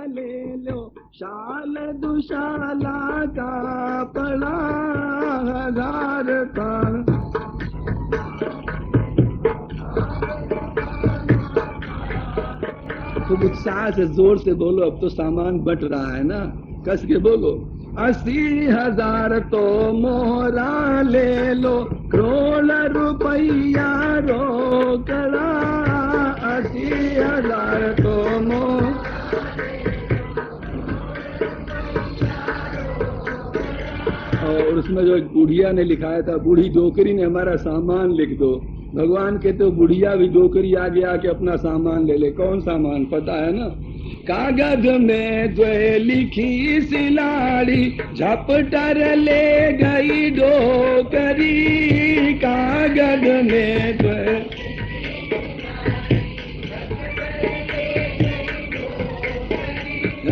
ले लो, शाल दुशाला का पड़ा 1000 का। खूब उत्साह से जोर से बोलो, अब तो सामान बट रहा है ना, कस के बोलो। 80,000 तो मोहरा ले लो, करोड़ रुपया रोकड़ा। 80,000 तो और उसमें जो एक बुढ़िया ने लिखाया था, बूढ़ी डोकरी ने हमारा सामान लिख दो। भगवान के तो बुढ़िया भी डोकरी आगे आके अपना सामान ले ले। कौन सामान पता है ना? कागज में जो लिखी सिलाड़ी, झपटर ले गई डोकरी। कागज में जो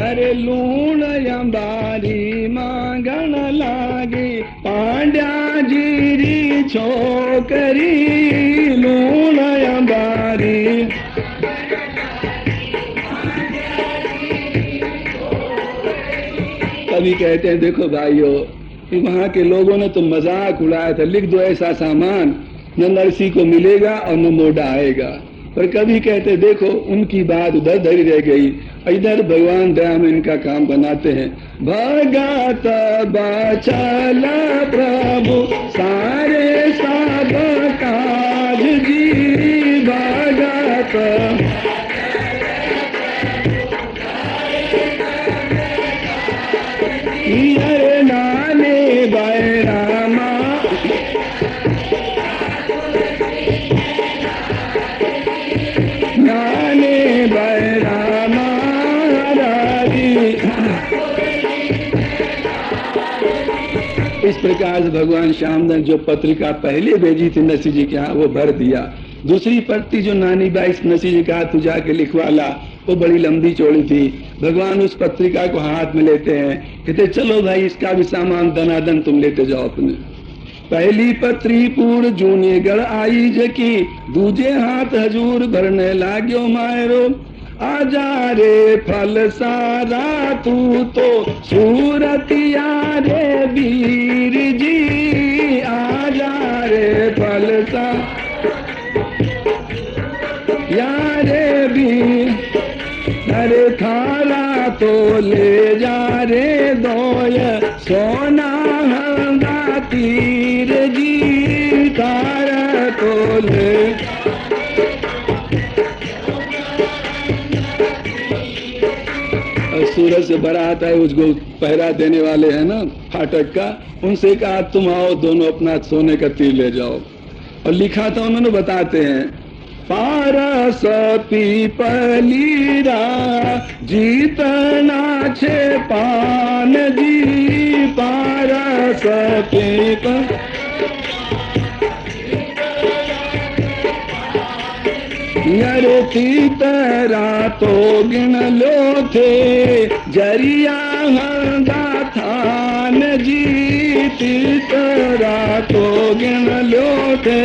अरे लूण अंबारी मांगण लागी, पांड्या जीरी छोकरी। लूण अंबारी कभी कहते हैं देखो भाइयों, वहां के लोगों ने तो मजाक उड़ाया था, लिख दो ऐसा सामान, न नरसी को मिलेगा और न मोड़ा आएगा। पर कभी कहते देखो उनकी बात उधर धरी रह गई, इधर भगवान दया में इनका काम बनाते हैं। भगत बचल प्रभु सारे सब काज जी। भगत हरे नाने बैरामा, नाने बैरामा इस प्रकार से भगवान श्याम ने जो पत्रिका पहले भेजी थी नरसिंह जी के यहाँ, वो भर दिया। दूसरी पत्ती जो नानी बाई नरसिंह जी का तू जाके लिखवाला, वो बड़ी लंबी चौड़ी थी। भगवान उस पत्रिका को हाथ में लेते हैं, कहते चलो भाई इसका भी सामान दनादन तुम लेते जाओ अपने। पहली पत्री पूर जूने गढ़ आई जकी, दूजे हाथ हजूर भरने लाग्यो मायरो। आजा रे फल सारा तू तो सूरतिया रे वीर जी। आजा रे फल सा यारे वीर, अरे थारा तो ले जा रे दोय सोना हंगा तीर जी। थारा तो ले सूरज से बारात आए, उसको पहरा देने वाले हैं ना फाटक का, उनसे कहा तुम आओ दोनों अपना सोने का तीर ले जाओ। और लिखा था उन्होंने, बताते हैं पारस पीपलीरा जीतना छे पान जी। पारस पीपल यारे तीतरा तो गिन लो थे, जरिया हंगा थान जी। तीतरा तो गिन लो थे,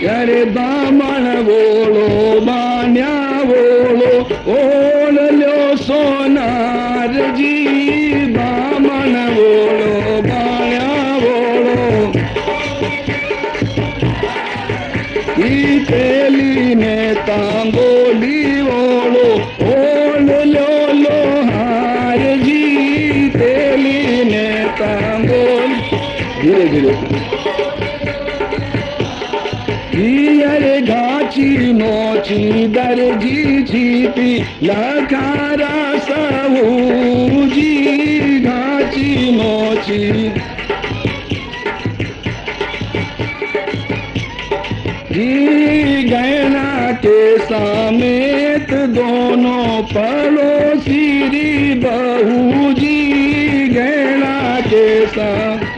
यारे बामण बोलो बान्या बोलो ओल लो सोनार जी। बामण बोलो बान्या बोलो, तेली ने तांगोली बोलो ओल लो लोहार जी। तेली ने तांगोल धीरे धीरे अरे घाची मोची दर्जी छिपी लखारा सहू जी। घाची मोची जी, गहना के समेत दोनों पड़ोसी री बहू जी। गहना के साथ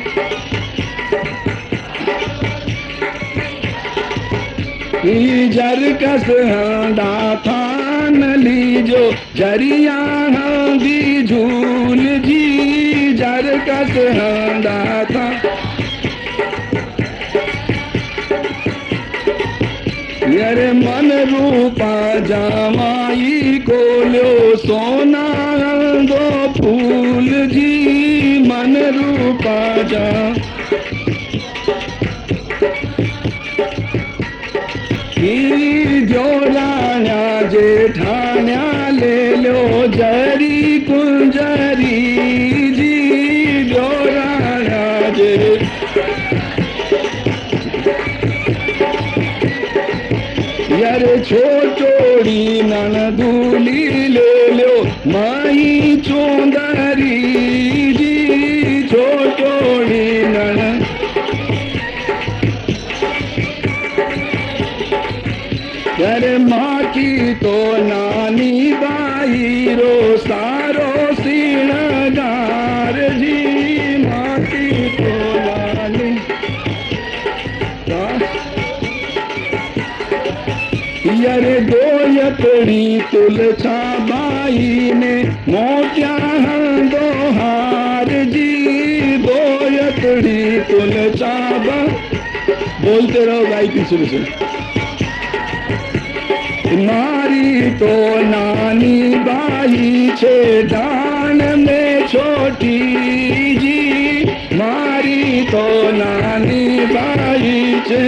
जरकस हंडा थान लीजो, जरिया हंदी झूल जी। जरकस हंडा था अरे मन रूपा जामाई को लो सोना दो फूल जी, मन रूपा जा जोराण्या जेठाण्या ले लो जरी कुंजरी जी, जोराण्या जे यार छोटोड़ी ननदूली ले लो माई चोंदरी जी, छोटोड़ी नन अरे माँ की तो नानी बाई रो सारो श्रृंगार जी, माँ की तो नानी यारे गोयतड़ी तुलछा बाई ने मोत्या दो हार जी, गोयतड़ी तुलछा बा बोलते रहो भाई की सुन सुन। मारी तो नानी बाई छे दान में छोटी जी, मारी तो नानी बाई छे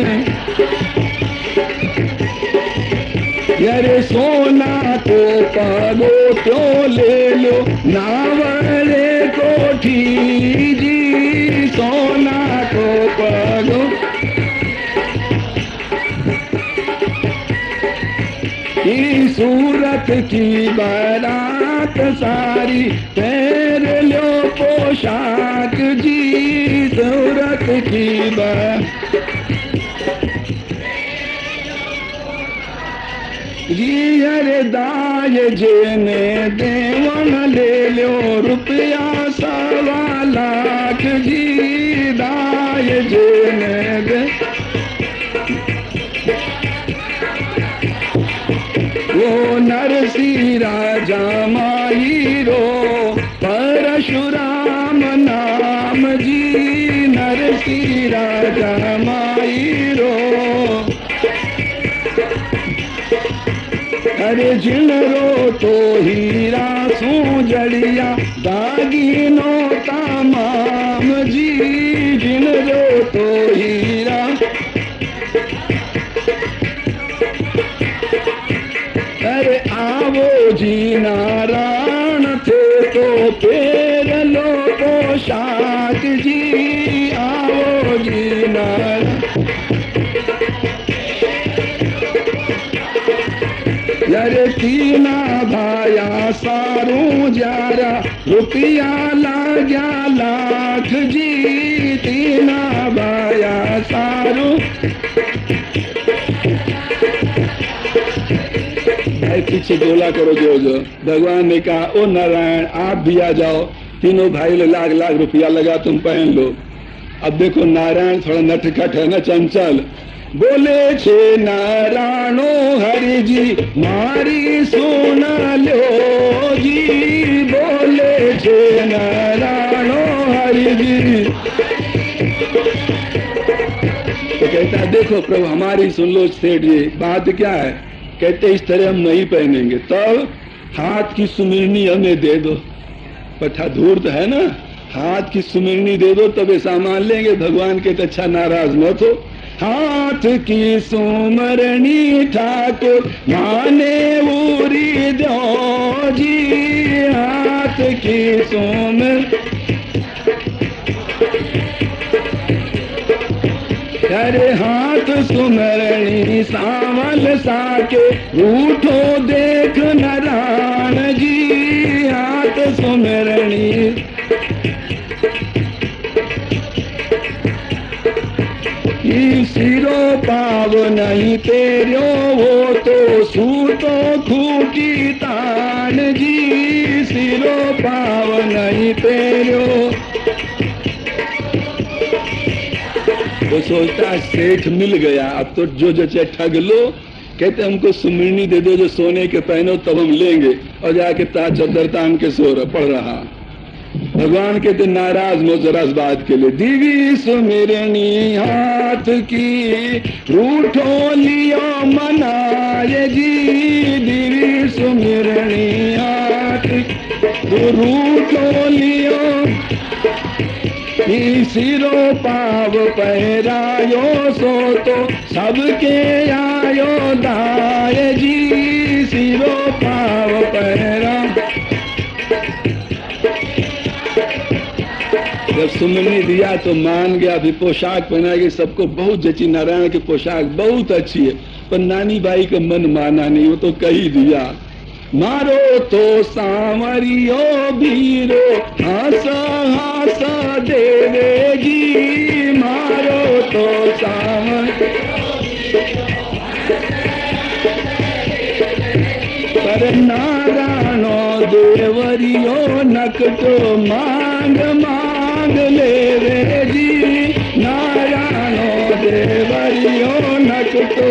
यारे सोना को पागो क्यों ले लो नावरे कोठी जी, सोना को पागो की सूरत की बारात सारी पैर लो पोशाक जी, सूरत की बारात जी, अरे दाय जेने देवन ले लो रुपया 1.25 लाख जी, दाय जेने दे वो नरसी राजा माई रो परशुराम नाम जी, नरसी राजा माई रो अरे जिनरो तो हीरा सूजड़िया दागिनो तमाम जी, जिनरो तो हीरा अरे आवो जी नारायण थे तो फेर लो पोशाक जी, आवो जी नारायण यारे तीना भाया सारू जारा रुपया लाग्या लाख जी, तीना भाया सारू पीछे बोला करो जो भगवान ने कहा ओ नारायण आप भी आ जाओ, तीनों भाई लोग लाख लाख रुपया लगा तुम पहन लो। अब देखो नारायण थोड़ा नटखट है ना, चंचल, बोले छे नारायणो हरि जी मारी सुन लो जी, बोले छे नारायणो हरि जी। तो कहता है देखो प्रभु हमारी सुन लो सेठ जी, बात क्या है? कहते इस तरह हम नहीं पहनेंगे, तब हाथ की सुमिरनी हमें दे दो। पठा धूर्त है ना, हाथ की सुमिरनी दे दो तब ये सामान लेंगे। भगवान के तो अच्छा नाराज मत हो। हाथ की सुमरनी ठाकुर माने उरी दो जी, हाथ की सुमर अरे हाथ सुमरनी सावल साके रूठो देख नारायण जी, हाथ सुमरनी सिरो पाव नहीं तेरो वो तो सूतो खूटी तान जी, सिरो पाव नहीं तेरो। वो सोचता सेठ मिल गया, अब तो जो चाहे ठग लो। कहते हमको सुमिरनी दे दो जो सोने के पहनो तब हम लेंगे, और जाके ताज चद्दर तान के सो पड़ रहा। भगवान कहते नाराज मो जरा इस बात के लिए। दिवी सुमिरनी हाथ की रूठो लियो मनाए जी, दिवी सुमिरनी हाथ रूठो लियो, सिरो पाव पहरायो सो तो सबके आयो दाए जी, सिरो पाव पहरा। जब सुमनी दिया तो मान गया, फिर पोशाक पहनाएगी, सबको बहुत जची, नारायण की पोशाक बहुत अच्छी है, पर नानी बाई का मन माना नहीं, वो तो कही दिया मारो तो सांवरियो बीरो हंस हंस देवेगी, मारो तो सांवर पर नारायणो देवरियो नकटो मांग मांग लेवे जी, नारायणो देवरियो नकटो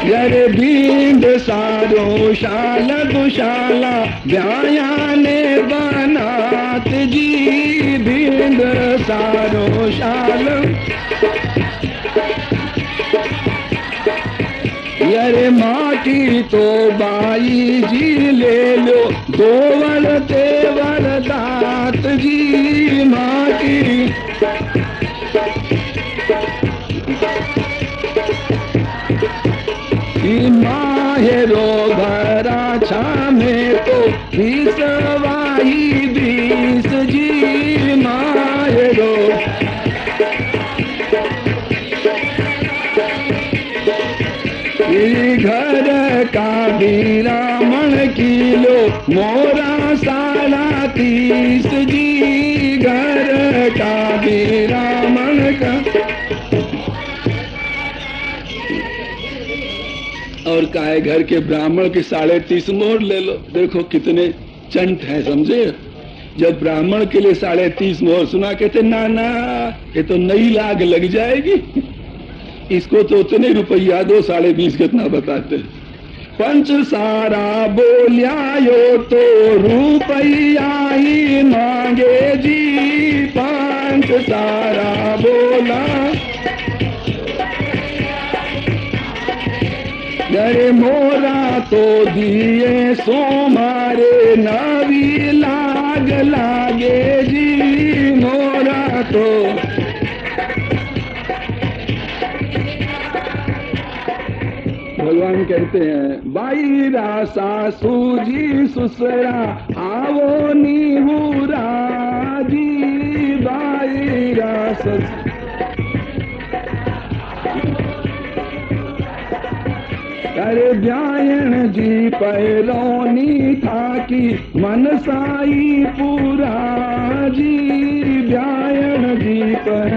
जरे बींद सारो शाल दुशाला ब्यायाने बनात जी, बींद सारो शाल यरे माटी तो बाई जी ले लो, दोवर तेवर दात जी माटी। माहेरो भरा छामे तो 20 जी माहेरो, घर का बीरामण किलो मोरा 30.5 जी, घर का बीरामण का। और काहे घर के ब्राह्मण के 30.5 मोहर ले लो, देखो कितने चंट हैं, समझे। जब ब्राह्मण के लिए 30.5 मोहर सुना, कहते ना ना ये तो नई लाग लग जाएगी, इसको तो उतने रुपया दो, 20.5 कितना बताते। पंच सारा बोलियायो तो रुपया ही मांगे जी, पंच सारा बोला अरे मोरा तो दिए सो मारे नवी लाग लागे जी, मोरा तो भगवान कहते हैं बाई रासा सूजी सुसरा आवो नीबूरा जी, बाई रासा अरे ब्यायन जी पैरोनी था कि मन साई पूरा जी, ब्यायन जी पर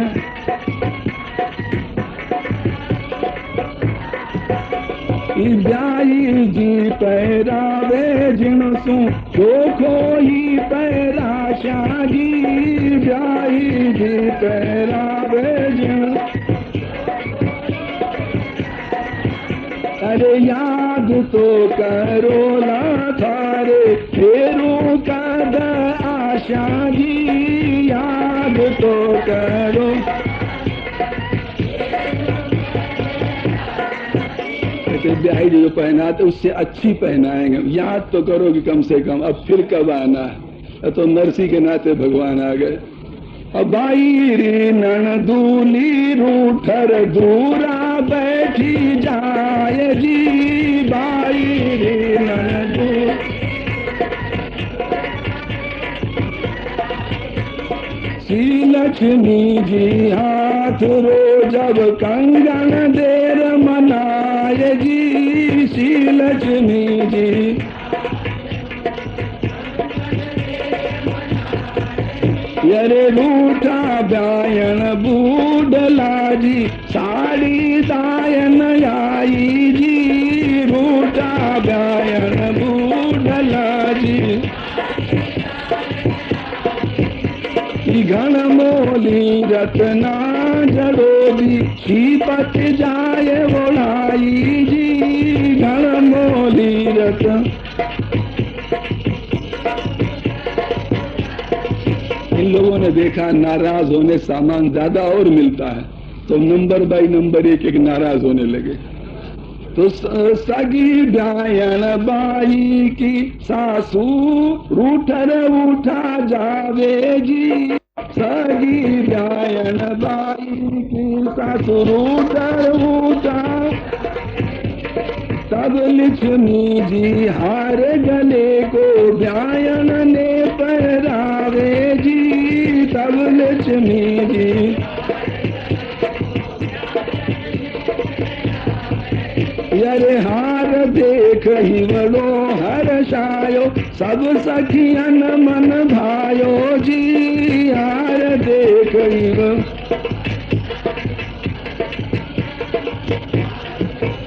ब्याई जी पैरावे जिनसू चोखो ही पैराशा जी, ब्याई जी पैरावे जिन। अरे याद तो करो ला थारे फेरू कद आशा जी, याद तो करो। ब्याही जो पहनाते उससे अच्छी पहनाएंगे, याद तो करो कि कम से कम अब फिर कब आना है। तो नरसी के नाते भगवान आ गए। अब बाई री नन दूली रूठर दूरा बैठी जाए जी, बाई री नन दूर श्री लक्ष्मी जी हाथ रो जब कंगन देर मनाए जी, श्री लक्ष्मी जी यरे रूठा ब्यायन बूढ़ला जी, साड़ी दायन आई जी, रूठा ब्यायन बूढ़ला जी। घन मोली रत्ना जड़ोबी श्रीपत जाए बोलाई जी, घन मोली रत्न आपने देखा नाराज होने सामान ज्यादा और मिलता है, तो नंबर बाई नंबर एक एक नाराज होने लगे। तो सगी ब्यायन बाई की सासू रूठर उठा जावे जी, सगी ब्यायन बाई की सासू रूठर उठा, तब लक्ष्मी जी हार गले को ब्यायन ने पहरावे जी, तब लक्ष्मी जी यरे हार देख ही बड़ो हर्षायो, सब सखियन मन भायो जी, हार देख ही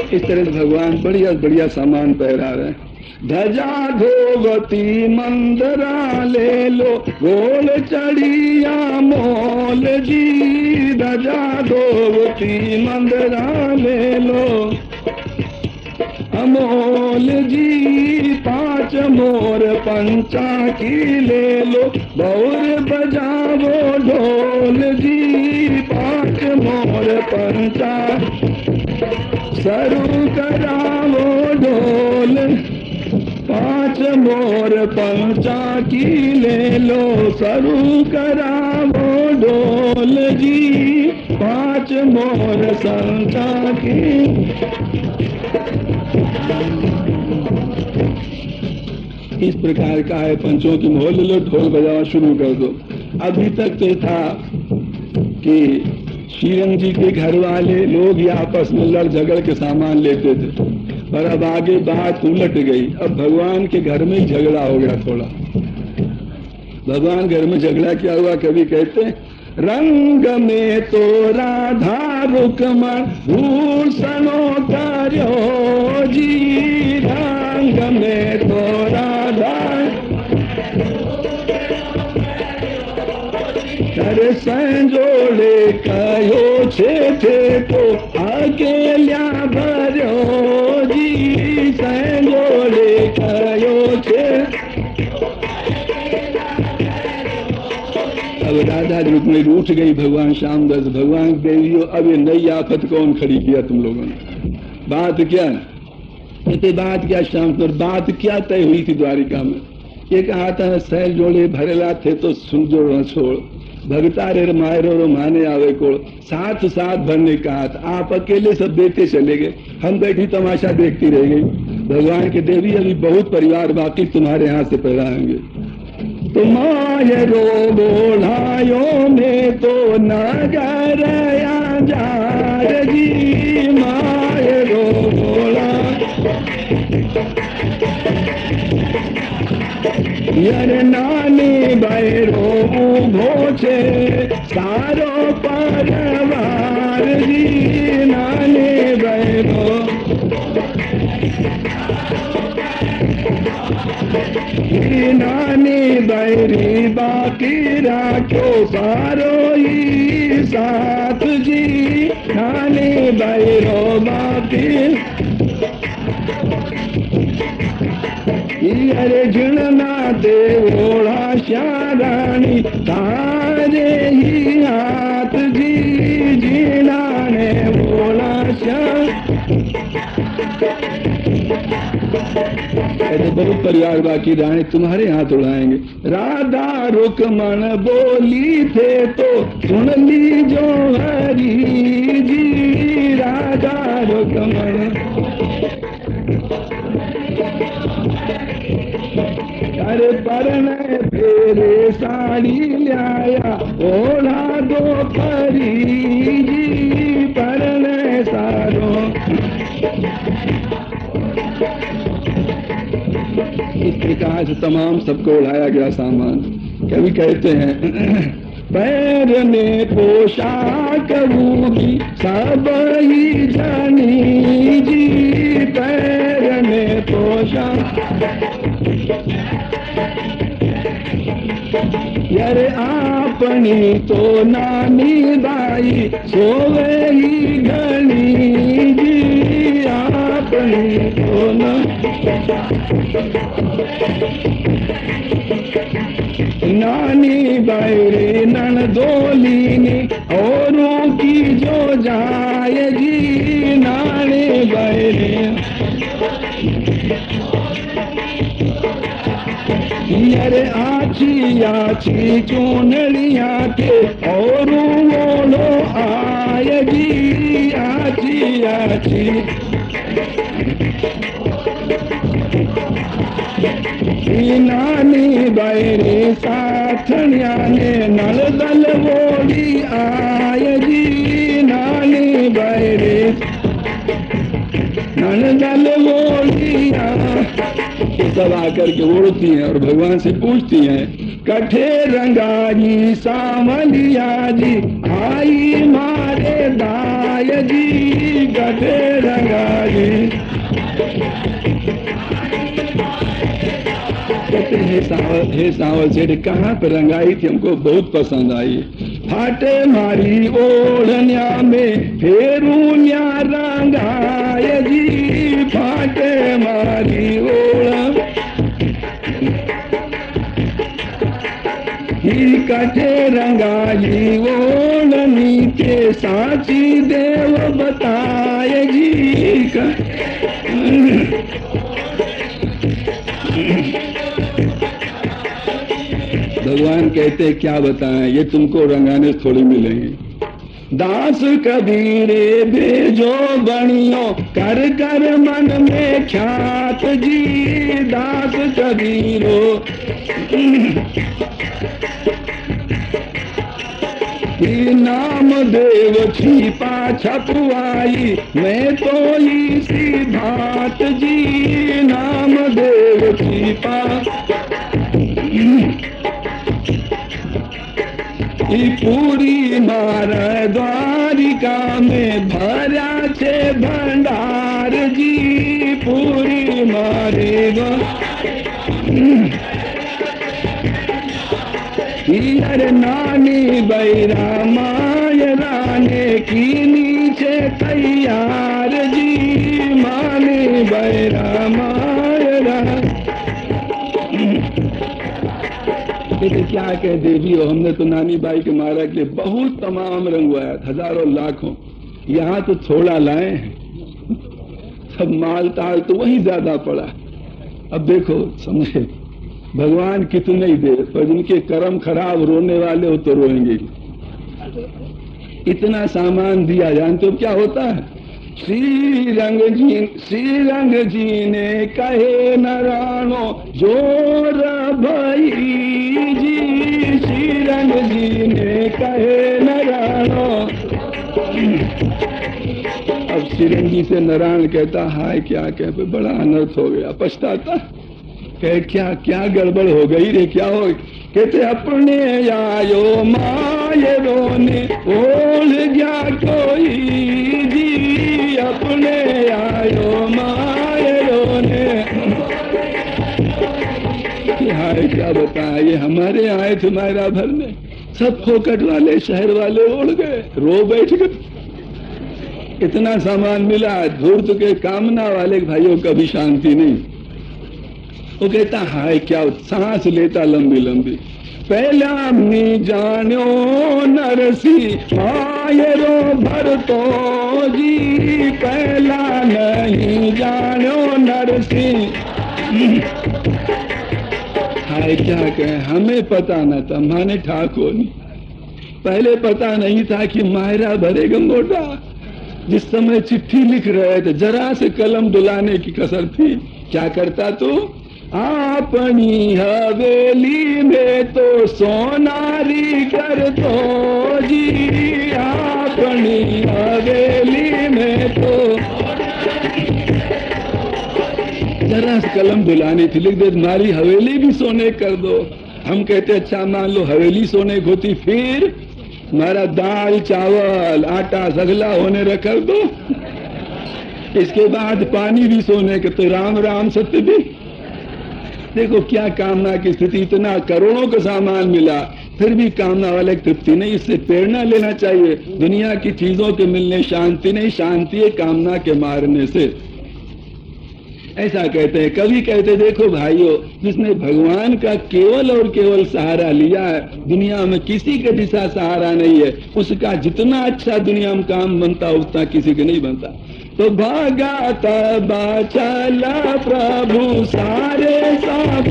इस तरह से भगवान बढ़िया बढ़िया सामान पहरा रहे हैं। ध्वजा धोवती मंदरा ले लो, गोल चढ़िया मोल जी, ध्वजा धोवती मंदरा ले लो अमोल जी, 5 मोर पंचा की ले लो, बौर बजावो ढोल जी, 5 मोर पंचा सरू करावो ढोल, 5 मोर पंचा की ले लो, सरू करावो ढोल जी, 5 मोर पंचा की। इस प्रकार का है पंचों की मोल लो, ढोल बजाना शुरू कर दो। अभी तक तो था कि श्रीरंग जी के घर वाले लोग ही आपस में लड़ झगड़ के सामान लेते थे, पर अब आगे बात उलट गई। अब भगवान के घर में झगड़ा हो गया थोड़ा। भगवान घर में झगड़ा क्या हुआ, कभी कहते हैं रंग में तो राधा रुकमण भूषणों कार्यो जी, रंग में तो राधा कर संजोड़े कहो छे तो अकेल्या भरो जी, संजोड़े कहो छे। अब राधा रुक्मिणी रूठ गई भगवान श्यामदास। भगवान देवियों, अब ये नई आफत कौन खड़ी किया तुम लोगों ने? बात क्या कहते, बात क्या श्याम, बात क्या तय हुई थी द्वारिका में? ये कहा था सैल जोड़े भरेला थे तो सुन जोड़ छोड़, भगता रे मायरो रो माने आवे को, साथ साथ भरने कहा था। आप अकेले सब देते चले गए, हम बैठी तमाशा देखती रह गई। भगवान के देवी अभी बहुत परिवार बाकी तुम्हारे हाथ से पैराएंगे। तो मायरो बोलायो में तो नगर जार जी, मायरो बोला यर नानी बैरो उभो छे सारो परिवार जी, नानी बैरो नानी बैरी बाकी राखो सारो ही साथ जी, नानी बैरो बाकी अरे झुणना देवोड़ा श्यारानी तारे ही हाथ जी, जीना ने बोला श्याम। ऐसे बहुत परिवार बाकी रानी तुम्हारे हाथ उड़ाएंगे। राधा रुकमण बोली थे तो सुन ली जो हरी जी, राधा रुकमण अरे परने फेरे साड़ी लाया ओढ़ा दो परी जी, परने सारो। इस प्रकार से तमाम सबको उड़ाया गया सामान। कभी कहते हैं पैर में पोशाक रूबी सब ही जानी जी, पैर में पोशाक यारे आपनी तो नानी बाई सोवे ही घनी जी, आपनी तो नानी बैरे ननदोलीनी औरों की जो जाए जी नानी बैरे अरे आची आची चूनड़िया के और बोलो आए जी आची आची नानी बैरे साथनिया ने नल दल बोली आए जी नानी बैरे नल दल बोली सब आकर के उड़ती हैं और भगवान से पूछती हैं, कठे रंगाजी सावलिया जी आई मारे दाय जी कठे रंगाजी। कहते हे सावल सेठ कहाँ पे रंगाई थी, हमको बहुत पसंद आई। फाटे मारी ओढ़निया में फेरूनिया रंगाय जी फाटे मारी ओढ़ ही कठे रंगाई ओढ़नी के साची देव बताए जी भगवान कहते क्या बताएं, ये तुमको रंगाने थोड़ी मिलेंगे। दास कबीरे भेजो बणियो कर कर मन में ख्यात जी दास कबीरो नाम देव छिपा छपुआई मैं तो इसी भात जी नाम देव छिपा पूरी मार द्वारिका में भरा छे भंडार जी पूरी मारे अरे नानी बैरा माय राने की नीचे तैयार जी मानी बैरा माय राने क्या कह देवी हो, हमने तो नानी बाई के मारा के बहुत तमाम रंगवाया हजारों लाखों, यहाँ तो थोड़ा लाए हैं सब माल ताल तो वही ज्यादा पड़ा। अब देखो समझे भगवान कितने ही दे पर जिनके कर्म खराब रोने वाले हो तो रोएंगे। इतना सामान दिया जानते हो क्या होता है, श्री रंग जी ने कहे नरानो जोर भई जी श्री रंग जी ने कहे नरानो। अब श्रीरंगी से नारायण कहता हाय क्या कह पे बड़ा अनर्थ हो गया, पछताता कह क्या क्या गड़बड़ हो गई रे क्या हो। कहते अपने आयो माये रोने ओढ़ गया कोई जी अपने आयो माये रोने। हाय क्या बताया ये हमारे आए तुम्हारा भरने, सब फोकट वाले शहर वाले उड़ गए रो बैठ गए। इतना सामान मिला धूर्त के कामना वाले भाइयों कभी शांति नहीं। वो कहता हाय क्या सांस लेता लंबी लंबी, पहला अपनी जानो नरसी आये रो भर तो जी पहला नहीं जानो नरसी। हाय क्या कहे हमें पता न था माने ठाकुर पहले पता नहीं था कि मायरा भरेगा मोटा। जिस समय चिट्ठी लिख रहे थे जरा से कलम डुलाने की कसर थी, क्या करता तू अपनी हवेली में तो सोनारी कर तो जी अपनी हवेली में तो जरा से कलम डुलानी थी लिख दे तुम्हारी हवेली भी सोने कर दो। हम कहते अच्छा मान लो हवेली सोने को होती फिर हमारा दाल चावल आटा सगला होने रखल दो, इसके बाद पानी भी सोने के तो राम राम सत्य भी। देखो क्या कामना की स्थिति, इतना करोड़ों का सामान मिला फिर भी कामना वाले की तृप्ति नहीं। इससे प्रेरणा लेना चाहिए, दुनिया की चीजों के मिलने शांति नहीं, शांति है कामना के मारने से। ऐसा कहते हैं। कभी कहते देखो भाइयों, जिसने भगवान का केवल और केवल सहारा लिया है, दुनिया में किसी के दिशा सहारा नहीं है, उसका जितना अच्छा दुनिया में काम बनता उतना किसी के नहीं बनता। तो भगत बचला प्रभु सारे सब,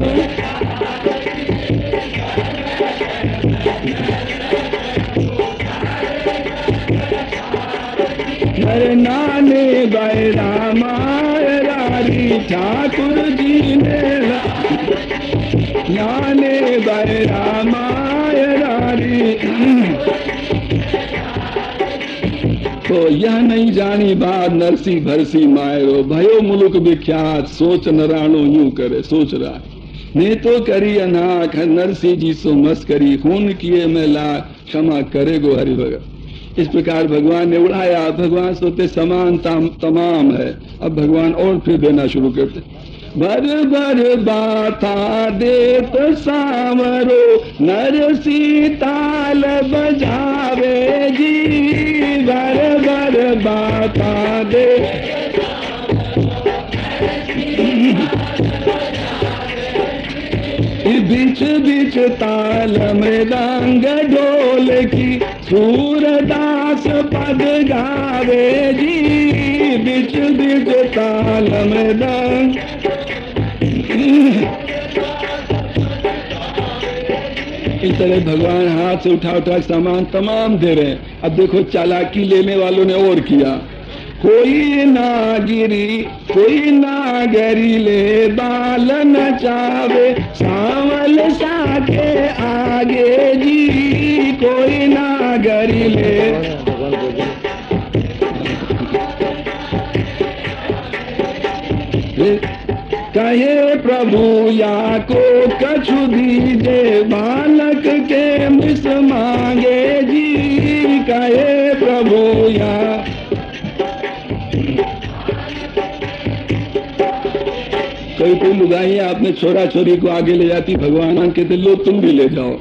नर नाने बैरा मायरारी ठाकुर जी ने, नाने बैरा मायरारी। तो यह नहीं जानी बात नरसी भरसी मायरो, भयो मुलुक विख्यात सोच नराणो यूं करे। सोच रहा ने तो करी अनाक नरसी जी सो मस करी, खून किए मैं ला क्षमा करे गो हरि भगत। इस प्रकार भगवान ने उड़ाया। भगवान सोते समान तमाम है, अब भगवान और फिर देना शुरू करते। भर भर बाथा देत सावरो, नर सीताल बजावे जी। भर भर बाथा दे, बीच बीच ताल मृदंग ढोल की, सूरदास पद गावे जी। बीच बीच ताल मृदंग, इस तरह भगवान हाथ से उठा उठा सामान तमाम दे रहे हैं। अब देखो चालाकी लेने वालों ने और किया। कोई नागिरी कोई नागरी ले बाल नचावे, सांवल साके आगे जी। कोई नागरी ले, कहे प्रभु या को कछु दीजे, बालक के मिस मांगे जी। कहे प्रभु या, कोई लुगाई आपने छोरा छोरी को आगे ले जाती, भगवान कहते लो तुम भी ले जाओ।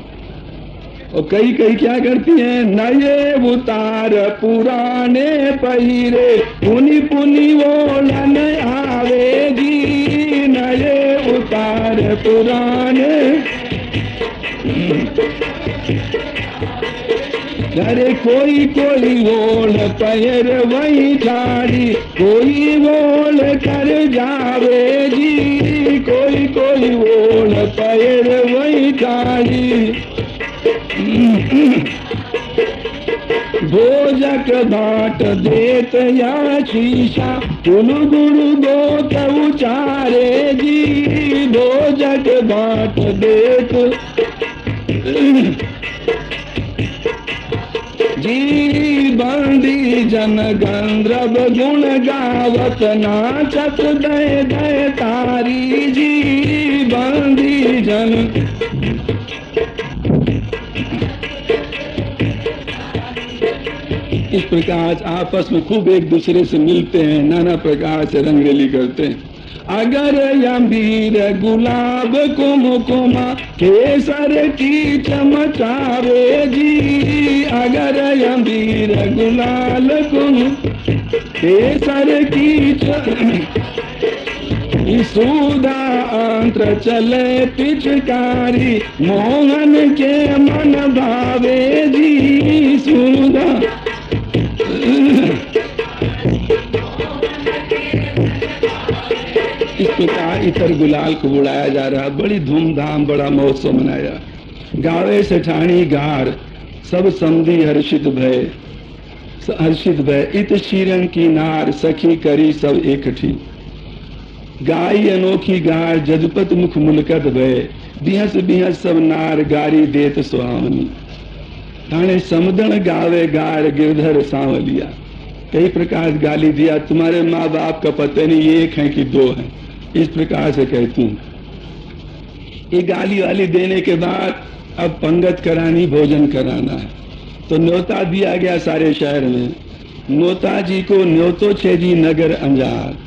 और कई कई क्या करती हैं, नए उतार पुराने पहिरे, पुनी पुनी ओलन आवेगी। नए उतार पुराने, अरे कोई कोई ओढ़ पैर वही छाड़ी, कोई ओढ़ कर जावे जी। कोई कोई ओढ़ पैर वही छाड़ी, भोजक बाट देत या शीशा, गुरु गुरु गोत उचारे जी। भोजक बाट देत जी। बंदी जन गंधर्व गुण गावत, नाचत दय दय तारी जी। बंदी जन, इस प्रकार आपस में खूब एक दूसरे से मिलते हैं, नाना प्रकार से रंगरेली करते हैं। अगर यंबीर गुलाब कुमकुमा, केसर की चमचावे जी। अगर यंबीर गुलाल कुम केसर की सुधा अंतर चले पिचकारी, मोहन के मन भावे जी। सुधा इस प्रकार इतर गुलाल को बुलाया जा रहा, बड़ी धूमधाम बड़ा महोत्सव मनाया। गावे सेठानी गार, सब समधी हर्षित भय, हर्षित भय। इत शीरन की नार, सखी करी सब एकठी। गाई अनोखी गार, जजपत मुख मुलकत भय। बिहस बिहस सब नार, गारी देत सुहावनी। थाने समदन गावे गार, गिरधर सांवलिया। कई प्रकार गाली दिया, तुम्हारे माँ बाप का पता नहीं एक है कि दो हैं। इस प्रकार से कहती हूँ। ये गाली वाली देने के बाद अब पंगत करानी, भोजन कराना है। तो न्योता दिया गया सारे शहर में। न्योता जी को न्योतो छे जी नगर अंजार,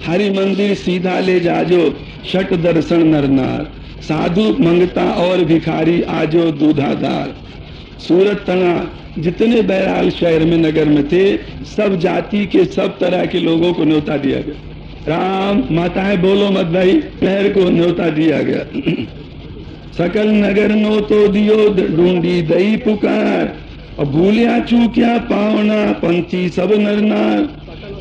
हरि मंदिर सीधा ले जाजो, शट दर्शन नरनार। साधु मंगता और भिखारी आजो दूधादार। सूरत तना जितने बैराल शहर में नगर में थे, सब जाति के सब तरह के लोगों को न्योता दिया गया। राम माताएं बोलो मत भाई, पैर को न्योता दिया गया। सकल नगर नो तो दियो ढूंढी दई पुकार, और भूलिया चूकिया पावना पंथी सब नर नार।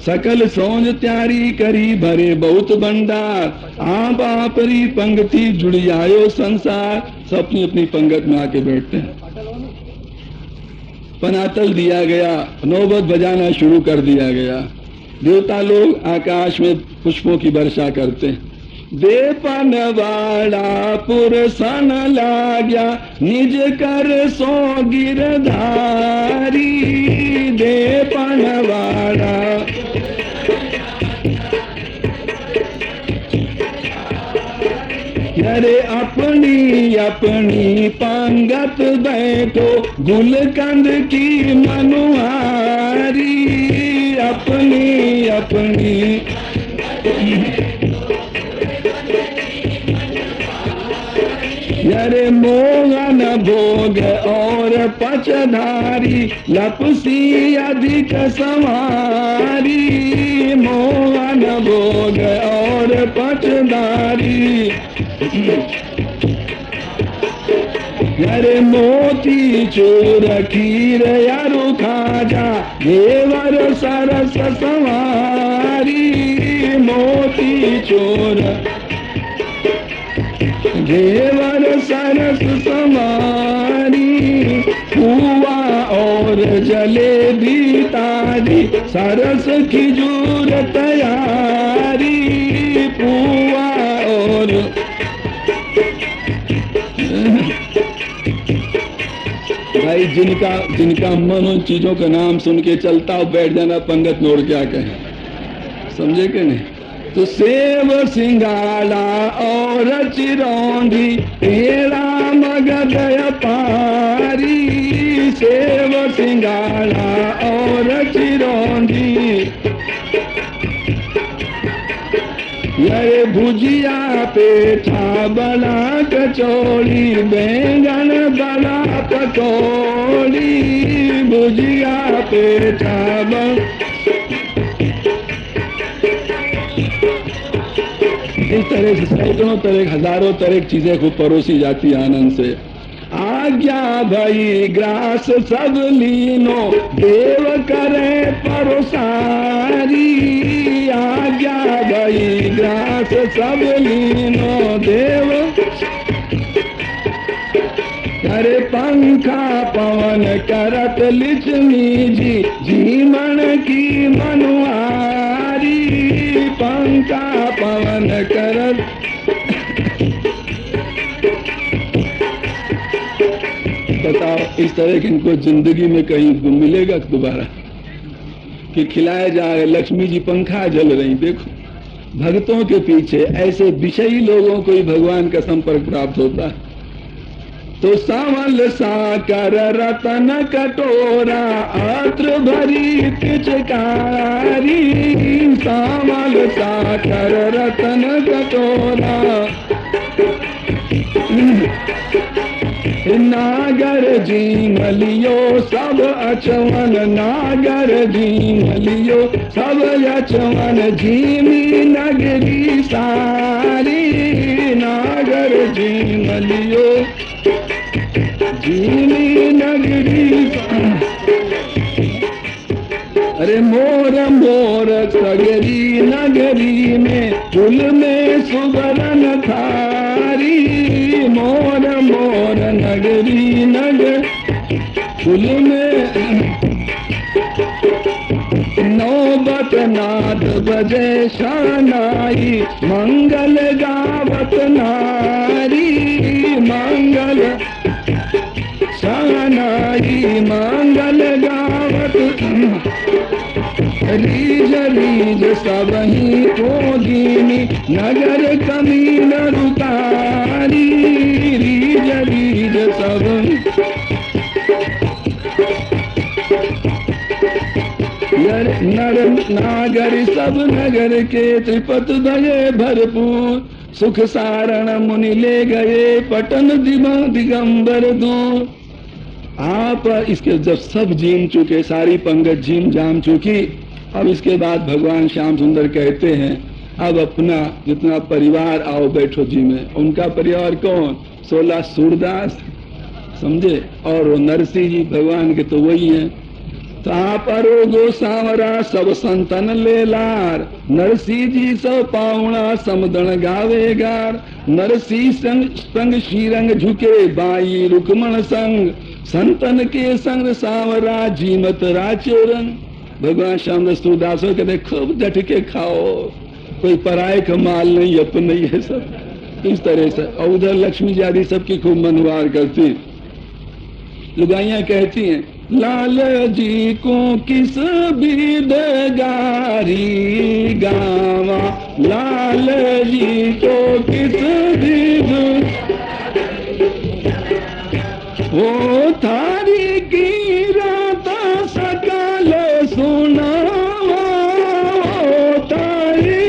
सकल सोज त्यारी करी भरे बहुत भंडार, आप आपरी पंक्ति जुड़ी आयो संसार। सब अपनी अपनी पंगत में आके बैठते हैं। पनातल दिया गया, नौबत बजाना शुरू कर दिया गया। देवता लोग आकाश में पुष्पों की वर्षा करते हैं। देपन वाला पुरसन लाग्या निज कर सो गिरधारी। देपन वाला अरे अपनी अपनी पंगत बैठो गुलकंद की मनुहारी। अपनी अपनी अरे मोहन भोग और पचधारी, लपसी अधिक संहारी। मोहन भोग और पचधारी, अरे मोती चूर खीर यारु खाजा, देवर सरस संवारी। मोती चूर देवर सरस संवारी, पुआ और जलेबी ताजी, सरस खिजूर तैयारी। पुआ और भाई जिनका मन उन चीजों का नाम सुन के चलता हो, बैठ जाना पंगत में। और क्या कहें, समझे कि नहीं? तो सेव सिंगाला और चिरौंधी, पेड़ा मगध पारी। सेव सिंगाला और चिरौंधी, ये भुजिया पेठा बड़ा कचौड़ी, बैंगन बड़ा पकौड़ी। भुजिया पेठा बड़ा, इस तरह से सैकड़ों तरह हजारों तरह की चीजें खूब परोसी जाती आनंद से। आज्ञा भई ग्रास सब लीनो, देव करे परोसारी। आज्ञा भई ग्रास सब लीनो, देव अरे पंखा पवन करत लिचमी जी, जीवन की मनुआरी। पंखा पवन करत, बताओ इस तरह की इनको जिंदगी में कहीं मिलेगा दोबारा कि खिलाया जाए? लक्ष्मी जी पंखा जल रही। देखो भक्तों के पीछे ऐसे विषयी लोगों को ही भगवान का संपर्क प्राप्त होता है। तो सावल साकर रतन कटोरा, अत्र भरी पिचकारी। सावल साकर रतन कटोरा, नागर जी मलियो सब अचवन। नागर जी मलियो सब अचवन, झीमी नगरी सारी। नागर जी मलियो झीमी नगरी। अरे मोर मोर सगरी नगरी में, फूल में सुबरन थारी। मोर मोर नगरी नगर, फूल में नौबत नाद बजे शहनाई। मंगल गावत नारी, मंगल शहनाई मंगल गावत। रीज रीज सबही को दीनी, नगर कमीन रुकारी। रीज रीज सब नर नागर सब नगर के, त्रिपत भये भरपूर। सुख सारण मुनि ले गए, पटन दिगंबर दूर। आप इसके जब सब जीम चुके, सारी पंगत जीम जाम चुकी, अब इसके बाद भगवान श्याम सुंदर कहते हैं अब अपना जितना परिवार आओ बैठो जी में। उनका परिवार कौन? 16 सूरदास, समझे, और वो नरसिंह जी भगवान के तो वही हैं। तापरो गो सांवरा सब संतन लेलार, नरसिंह जी सब पावना समदन गावेगार। नरसिंह संग श्रीरंग झुके बाई रुकमण संग, संतन के संग सांवरा जीमत राचो रंग। भगवान श्यामदास सूरदासो कहते खूब डट के खाओ, कोई पराये का माल नहीं, अपने ही है सब। इस तरह से और उधर लक्ष्मी जी आदि सबकी खूब मनवार करती। लुगाइयां कहती हैं लाल जी को किस बिद गारी गावा, लाल जी को किस बिद वो थारी की रात सकल सुनावा, तारी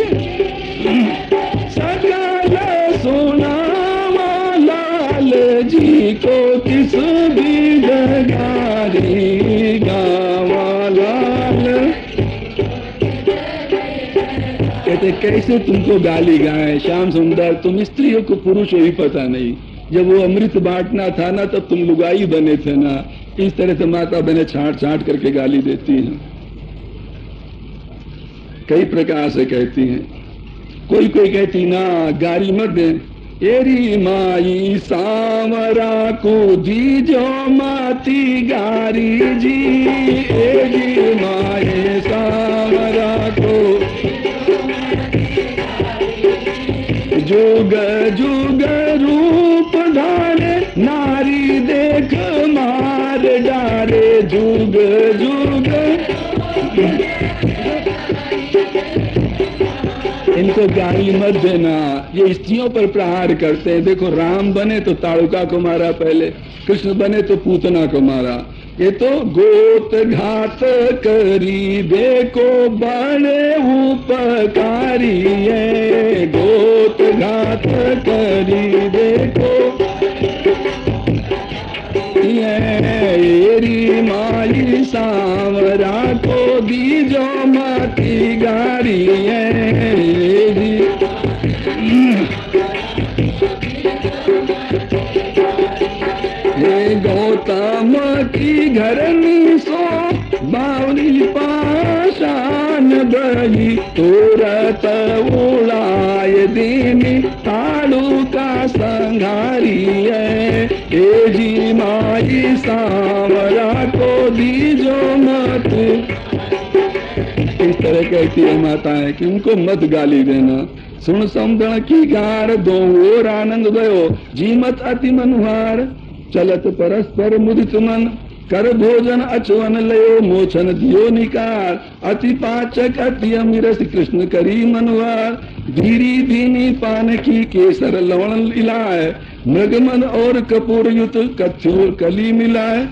सकल सुनावा, लाल जी को किस बिद गारी गावा, लाल। कहते कैसे तुमको गाली गाए श्याम सुंदर, तुम स्त्रियों को पुरुष ही पता नहीं। जब वो अमृत बांटना था ना तब तुम लुगाई बने थे ना। इस तरह से माता बहनें छांट छांट करके गाली देती हैं, कई प्रकार से कहती हैं। कोई कोई कहती ना गाली मत दे, एरी माई सांवरा को दी जो माती गारी जी, एरी माई सांवरा को जुग जुग रूप धारे, नारी देख मार डारे, जुग जुग। इनको गाली मत देना, ये स्त्रियों पर प्रहार करते हैं। देखो राम बने तो ताड़ुका को मारा पहले, कृष्ण बने तो पूतना को मारा। ये तो गोत घात करी देखो बड़े उपकारी है, गोत घात करी देखो येरी माई सांवरा को दी जो माती गारी है। गौतम की घरनी सो बावरी पाषाण दही, तुरत उड़ाए दीनी ताड़ू का संघारी है, ए जी माई सांवरा को दीजो मत। इस तरह कहती है माताएं कि उनको मत गाली देना। सुन समदण की गार दो और आनंद दयो, जीमत अति मनुहार, चलत परस्पर मुदित मन, कर भोजन अचवन लयो मोचन दियो निकार, अति पाचक अति अमिरस कृष्ण करी मनवार, धीरी धीनी पान की केसर लवण इलाय, मृगमन और कपूर युत कथ्योर कली मिलाए,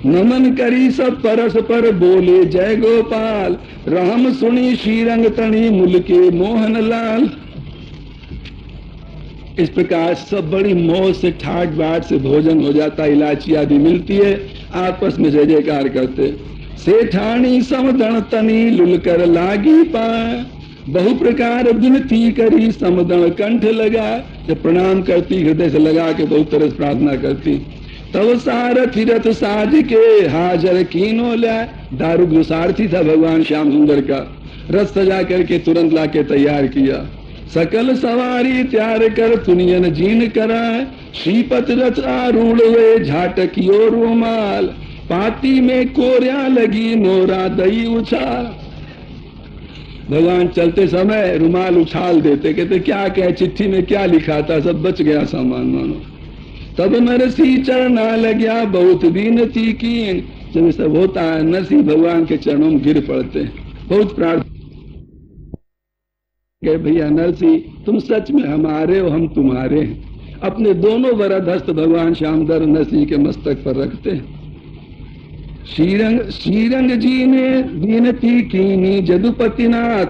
नमन करी सब परस पर बोले जय गोपाल, राम सुनी श्रीरंग तणी मुल के मोहन लाल। इस प्रकार सब बड़ी मौज से ठाट बाट से भोजन हो जाता, इलायची आदि मिलती है, आपस में जय जयकार करते। सेठानी समदण तनी लुलकर लागी पाए, बहु प्रकार विनती करी समदण कंठ लगा। जब प्रणाम करती हृदय से लगा के बहुत तरह से प्रार्थना करती। तब सारथी रथ साज के हाजर कीनो लाए, दारुग सारथी था भगवान श्याम सुंदर का, रथ सजा करके तुरंत लाके तैयार किया। सकल सवारी त्यार कर तुनियन जीन कराए, श्रीपत रथ आरूढ़ हुए झाटकियो रोमाल, पाती में कोरिया लगी नोरा दई उछाल। भगवान चलते समय रुमाल उछाल देते, कहते क्या कहे चिट्ठी में क्या लिखा था, सब बच गया सामान मानो। तब नरसी चरना लग्या बहुत विनती की, जब सब होता है नरसी भगवान के चरणों में गिर पड़ते हैं, बहुत प्रार्थना। भैया नरसी तुम सच में हमारे हो, हम तुम्हारे हैं। अपने दोनों वरद हस्त भगवान श्यामदर नरसी के मस्तक पर रखते हैं। श्रीरंग जी ने विनती कीनी जदुपतिनाथ,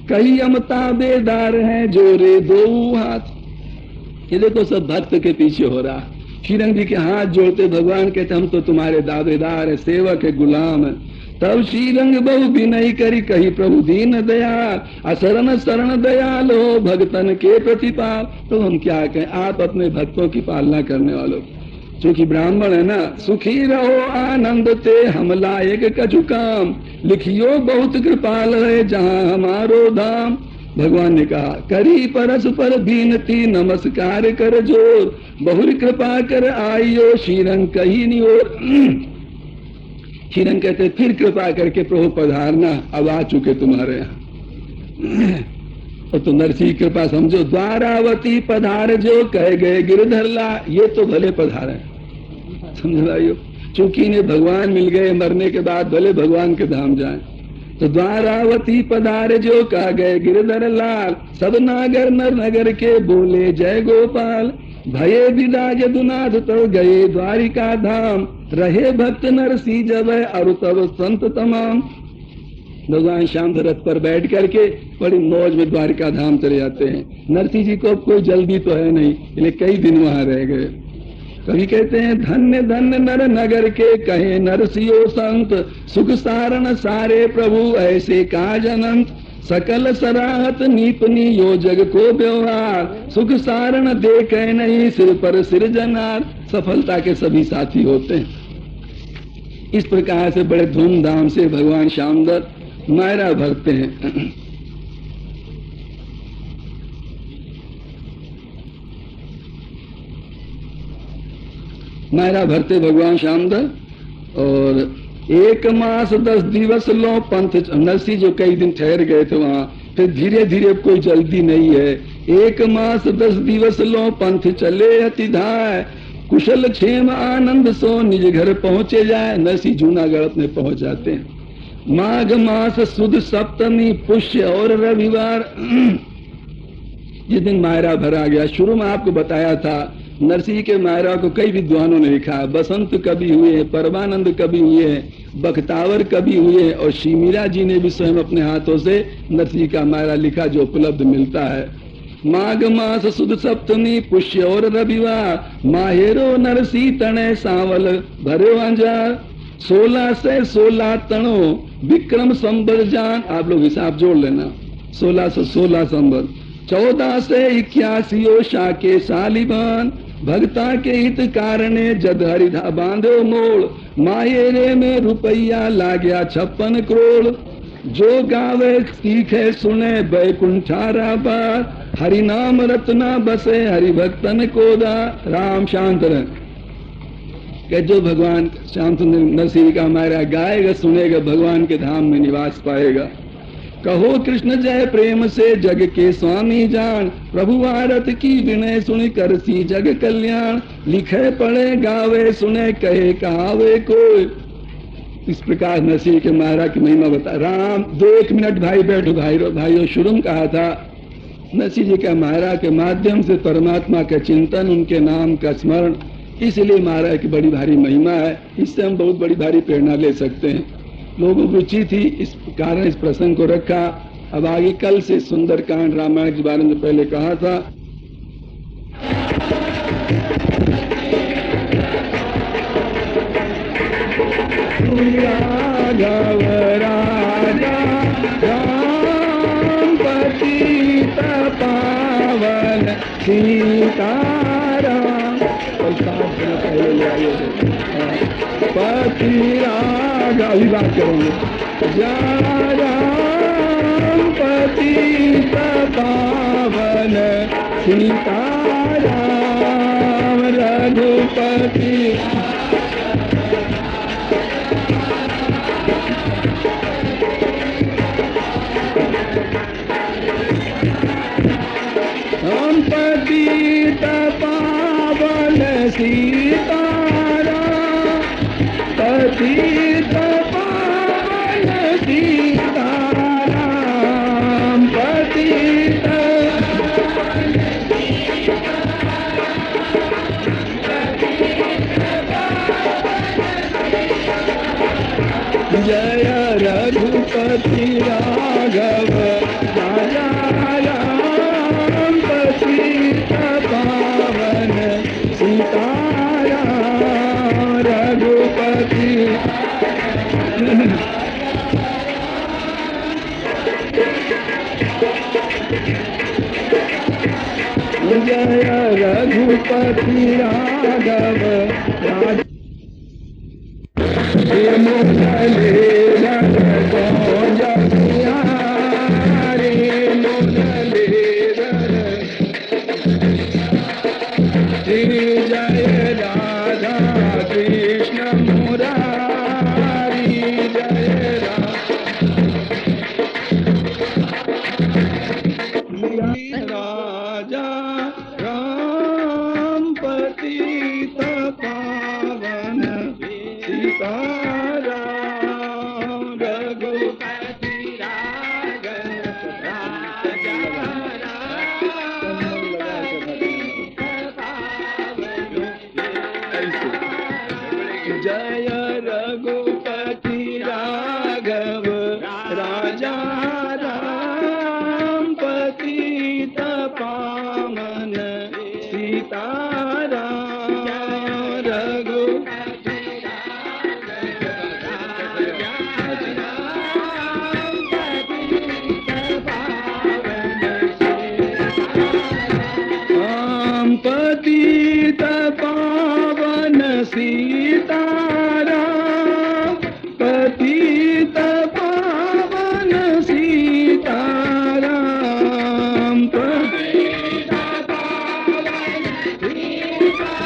कई अमता बेदार हैं जोरे दो हाथ। ये देखो सब भक्त के पीछे हो रहा। श्रीरंग जी के हाथ जोड़ते भगवान कहते हम तो तुम्हारे दावेदार है, सेवक है, गुलाम है। तब श्रीरंग बहु विनय करी कही प्रभु दीन दयाल, असरण शरण दयाल हो भक्तन के प्रतिपाल। तो हम क्या कहें, आप अपने भक्तों की पालना करने वालों, क्योंकि ब्राह्मण है ना, सुखी रहो आनंद ते हम लायक कछु काम, लिखियो बहुत कृपाल है जहाँ हमारो धाम। भगवान ने कहा करी परस्पर बीनती नमस्कार कर जोर, बहुरी कृपा कर आइयो श्रीरंग कही नियोर। श्रीरंग कहते फिर कृपा करके प्रभु पधारना, अब आ चुके तुम्हारे यहाँ। तो नरसिंह कृपा समझो, द्वारावती पधार जो कह गए गिरधर ला, ये तो भले पधारे, समझ भाइयों, चूंकि इन्हें भगवान मिल गए, मरने के बाद भले भगवान के धाम जाएं। तो द्वारावती पधार जो कह गए गिरधर लाल, सब नागर नर नगर के बोले जय गोपाल, भये विदा यदुनाथ तो गए द्वारिका धाम, रहे भक्त नरसिंह जब और तब संत तमाम। भगवान श्याम रथ पर बैठ करके बड़ी मौज में द्वारिका धाम चले जाते हैं। नरसिंह जी को कोई जल्दी तो है नहीं, इसलिए कई दिन वहां रह गए। कभी कहते हैं धन्य धन्य नर नगर के कहे नरसिंह संत, सुख सारण सारे प्रभु ऐसे काज अनंत, सकल सराहत नीपनी यो जग को व्यवहार, सुख सारण देखे नहीं सिर पर सिरजनार। सफलता के सभी साथी होते हैं। इस प्रकार से बड़े धूमधाम से भगवान श्यामदत्त मायरा भरते हैं। मायरा भरते भगवान श्यामदत्त, और 1 मास 10 दिवस लो पंथ। नरसिंह जो कई दिन ठहर गए थे वहां, फिर धीरे धीरे कोई जल्दी नहीं है। 1 मास 10 दिवस लो पंथ चले अति धाय, कुशल क्षेम आनंद सो निज घर पहुंचे जाए। नरसिंह जूनागढ़ अपने पहुंच जाते हैं। माघ मास सुद सप्तमी पुष्य और रविवार, जिस दिन मायरा भरा गया। शुरू में आपको बताया था नरसिंह के मायरा को कई विद्वानों ने लिखा है। बसंत कवि हुए हैं, परमानंद कवि हुए हैं, बख्तावर कवि हुए हैं, और शिमीरा जी ने भी स्वयं अपने हाथों से नरसिंह का मायरा लिखा, जो उपलब्ध मिलता है। माघ मास सुद सप्तमी पुष्य और रविवार, माहेरो नरसिंह तणे सांवल भरे अंजार, 16 से 16 तणो विक्रम संबर जान। आप लोग हिसाब जोड़ लेना, 16 से 16 संबर। 14 से 81 शाके सालिबान, भक्ता के हित कारणे जद हरिधा बांधो मोड़, मायरे में रुपया लाग्या 56 करोड़, जो गावे सीखे सुने बैकुंठारा बार, हरि नाम रत्ना बसे हरि भक्तन कोदा। राम शांत रहे कि जो भगवान श्याम सुंदर नरसिंह का मायरा गाएगा सुनेगा, भगवान के धाम में निवास पाएगा। कहो कृष्ण जय प्रेम से जग के स्वामी जान, प्रभु आरत की विनय सुन कर सी जग कल्याण, लिखे पढ़े गावे सुने कहे कहावे कोई। इस प्रकार नरसिंह के मायरा की महिमा बता। राम 1 मिनट भाई बैठो भाइयों, शुरू में कहा था नरसिंह जी का मायरा के माध्यम से परमात्मा का चिंतन, उनके नाम का स्मरण, इसलिए मायरा की बड़ी भारी महिमा है। इससे हम बहुत बड़ी भारी प्रेरणा ले सकते हैं। लोगों को रुचि थी, इस कारण इस प्रसंग को रखा। अब आगे कल से सुंदरकांड रामायण के बारे में पहले कहा था। राघव राजा राम पतित पावन सीताराम, पति राघव, अभी बात करेंगे। राम पतित पावन सीताराम, रघुपति हम पतित पावन सीताराम, पतित पावन सीताराम, पतित जय रघुपति राघव राजा राम, पतित पावन सीताराम, रघुपति जय रघुपति राघव जय राधा कृष्ण मुरारी जय राजा राम पतित पावन सीताराम रघुपति राघव राजा जय रघुपति राघव राजा राम पतित पावन सीताराम रघुपति राम पतित पावन सीताराम पतित पावन सीताराम पतित पावन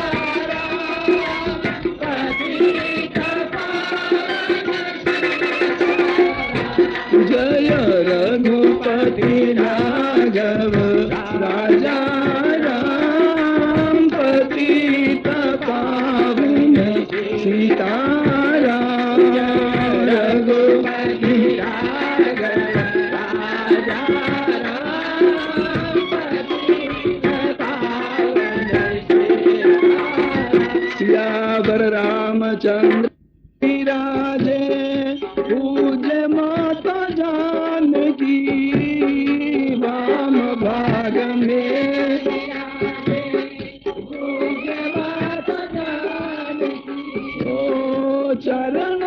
सीताराम पतित पावन जय रघुपति राघव राजा राम पतित पावन सीताराम रघुपति राघव राजा राम पतित पावन सियावर रामचंद्र विराजे पूज्य माता जानकी वाम भाग में पूज्य माता जानकी ओ चरण